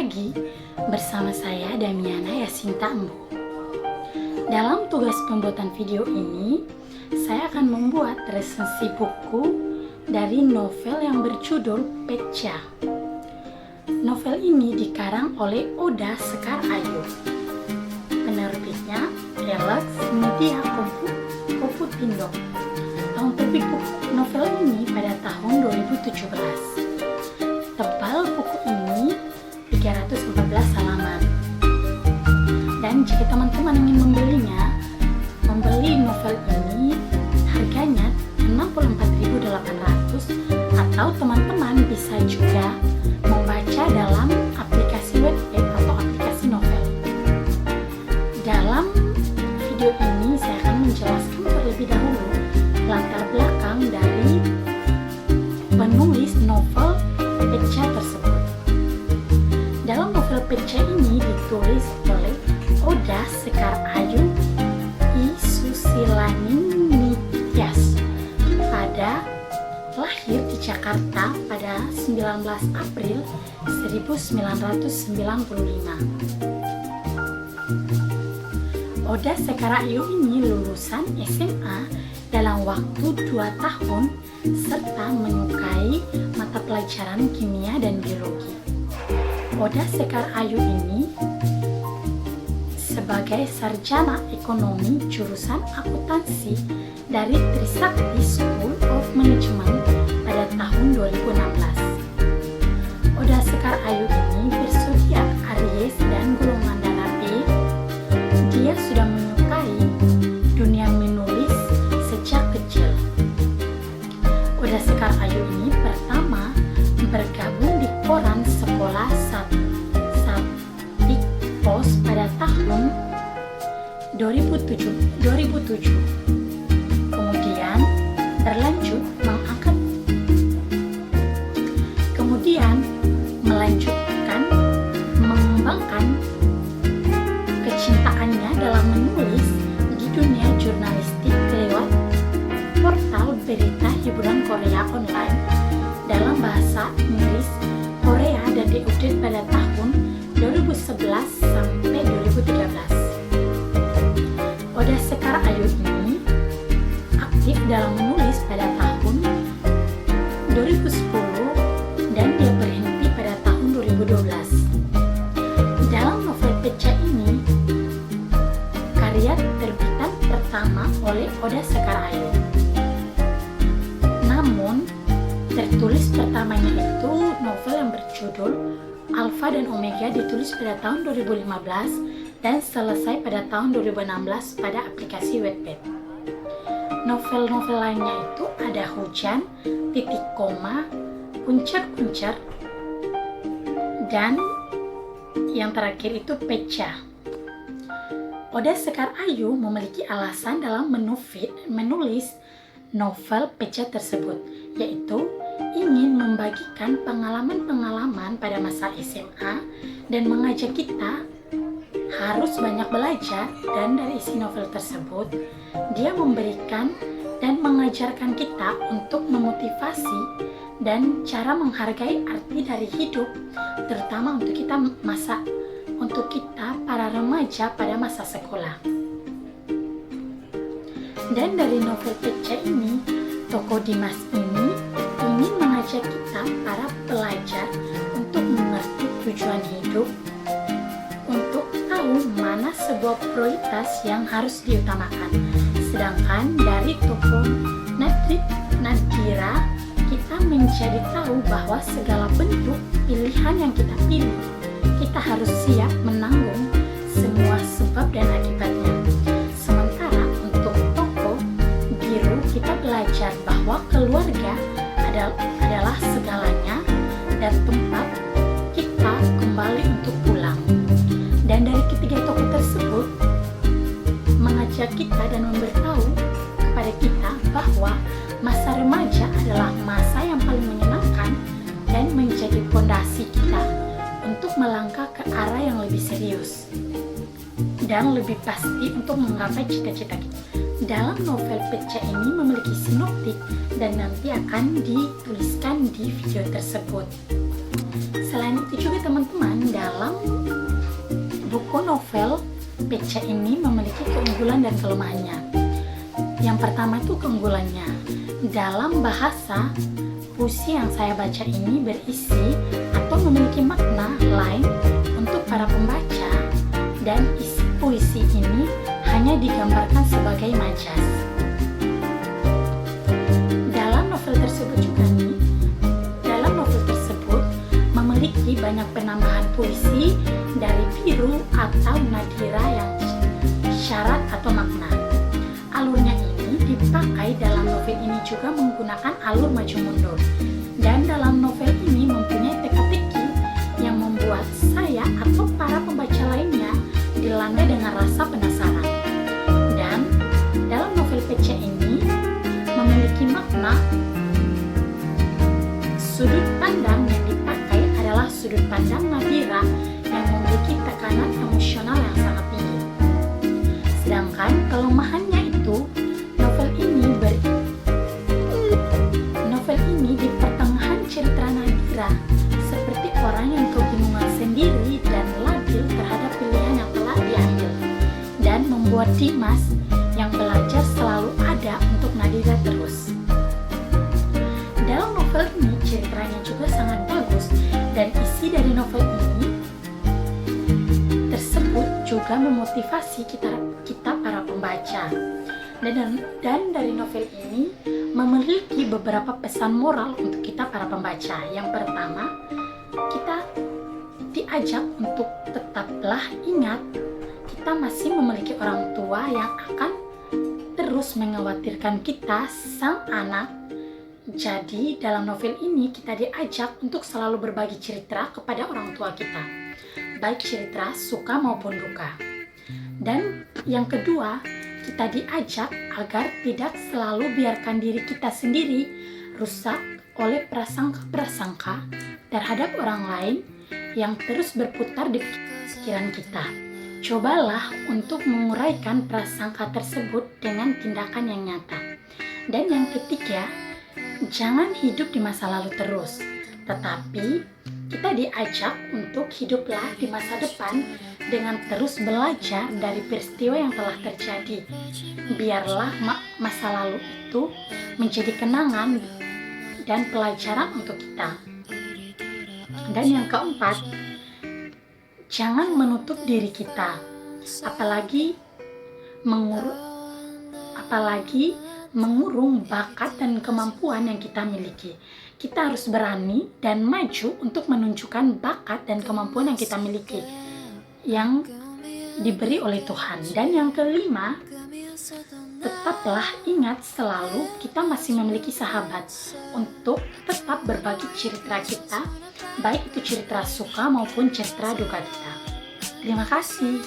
lagi bersama saya Damiana Yasinta Embu. Dalam tugas pembuatan video ini, saya akan membuat resensi buku dari novel yang berjudul Pecha. Novel ini dikarang oleh Oda Sekar Ayu. Penerbitnya Relax Media Komputindo. Tahun terbit buku novel ini pada tahun 2017. Tebal buku ini 314 halaman. Dan jika teman-teman ingin membeli novel ini, harganya 64.800, atau teman-teman bisa juga membaca dalam aplikasi Wattpad atau aplikasi novel. Dalam video ini saya akan menjelaskan terlebih dahulu latar belakang dari penulis novel Pecha tersebut. Dalam novel Pecha ini ditulis oleh Oda Sekar Ayu I Susilaning Nityas pada lahir di Jakarta pada 19 April 1995. Oda Sekar Ayu ini lulusan SMA dalam waktu 2 tahun serta menyukai mata pelajaran kimia dan biologi. Oda Sekar Ayu ini sebagai sarjana ekonomi jurusan akuntansi dari Trisakti School of Management pada tahun 2016. Oda Sekar Ayu ini berzodiak Aries dan golongan darah B. Dia sudah menyukai dunia menulis sejak kecil. Oda Sekar Ayu ini pertama bergabung di koran sekolah Satik Pos pada tahun 2007. Kemudian melanjutkan mengembangkan kecintaannya dalam menulis di dunia jurnalistik lewat portal berita hiburan Korea online dalam bahasa Inggris, Korea, dan diupdate pada tahun 2011 sampai 2013. Oda Sekar Ayu ini aktif dalam menulis pada tahun 2010 dan dia berhenti pada tahun 2012. Dalam novel Pecha ini, karya terbitan pertama oleh Oda Sekar Ayu. Namun, tertulis pertamanya itu novel yang berjudul Alpha dan Omega ditulis pada tahun 2015 dan selesai pada tahun 2016 pada aplikasi Wattpad. Novel-novel lainnya itu ada Hujan, Titik Koma, Kuncer-Kuncer, dan yang terakhir itu Pecha. Oda Sekar Ayu memiliki alasan dalam menulis novel Pecha tersebut, yaitu ingin membagikan pengalaman-pengalaman pada masa SMA dan mengajak kita harus banyak belajar. Dan dari isi novel tersebut, dia memberikan dan mengajarkan kita untuk memotivasi dan cara menghargai arti dari hidup, terutama untuk kita para remaja pada masa sekolah. Dan dari novel Pecha ini, tokoh Dimas ini ingin mengajak kita para pelajar untuk mengerti tujuan hidup, untuk tahu mana sebuah prioritas yang harus diutamakan. Sedangkan dari tokoh Nadira, kita menjadi tahu bahwa segala bentuk pilihan yang kita pilih, kita harus siap menanggung semua sebab dan akibatnya. Sementara untuk tokoh Biru, kita belajar bahwa keluarga adalah segalanya dan tempat kita kembali untuk pulang. Dan dari ketiga tokoh tersebut mengajak kita dan memberitahu kepada kita bahwa masa remaja adalah masa yang paling menyenangkan dan menjadi fondasi kita untuk melangkah ke arah yang lebih serius dan lebih pasti untuk menggapai cita-cita kita. Dalam novel Pecha ini memiliki sinoptik dan nanti akan dituliskan di video tersebut. Selain itu juga teman-teman, dalam buku novel PC ini memiliki keunggulan dan kelemahannya. Yang pertama itu keunggulannya. Dalam bahasa, puisi yang saya baca ini berisi atau memiliki makna lain untuk para pembaca, dan isi puisi ini hanya digambarkan sebagai majas. Dalam novel tersebut memiliki banyak penambahan puisi dari biru atau nadira yang syarat atau makna. Alurnya ini dipakai dalam novel ini juga menggunakan alur maju mundur, dan dalam novel ini mempunyai teka-teki yang membuat saya atau para pembaca lainnya dilanda dengan rasa penasaran. Dan dalam novel PC ini memiliki makna sudut pandang yang dipakai adalah sudut pandang Nadira yang memiliki tekanan emosional yang sangat tinggi. Sedangkan kelemahannya itu, novel ini di pertengahan cerita Nadira seperti orang yang kebingungan sendiri dan labil terhadap pilihan yang telah diambil, dan membuat Dimas yang belajar selalu ada untuk Nadira terus. Dalam novel ini ceritanya juga sangat bagus, dan isi dari novel ini tersebut juga memotivasi kita para pembaca. Dan dari novel ini memiliki beberapa pesan moral untuk kita para pembaca. Yang pertama, kita diajak untuk tetaplah ingat kita masih memiliki orang tua yang akan terus mengkhawatirkan kita, sang anak. Jadi dalam novel ini kita diajak untuk selalu berbagi cerita kepada orang tua kita, baik cerita suka maupun duka. Dan yang kedua, kita diajak agar tidak selalu biarkan diri kita sendiri rusak oleh prasangka-prasangka terhadap orang lain yang terus berputar di pikiran kita. Cobalah untuk menguraikan prasangka tersebut dengan tindakan yang nyata. Dan yang ketiga, jangan hidup di masa lalu terus, tetapi kita diajak untuk hiduplah di masa depan dengan terus belajar dari peristiwa yang telah terjadi. Biarlah masa lalu itu menjadi kenangan dan pelajaran untuk kita. Dan yang keempat, jangan menutup diri kita, apalagi mengurung bakat dan kemampuan yang kita miliki. Kita harus berani dan maju untuk menunjukkan bakat dan kemampuan yang kita miliki, yang diberi oleh Tuhan. Dan yang kelima, tetaplah ingat selalu kita masih memiliki sahabat untuk tetap berbagi cerita kita, baik itu cerita suka maupun cerita duka kita. Terima kasih.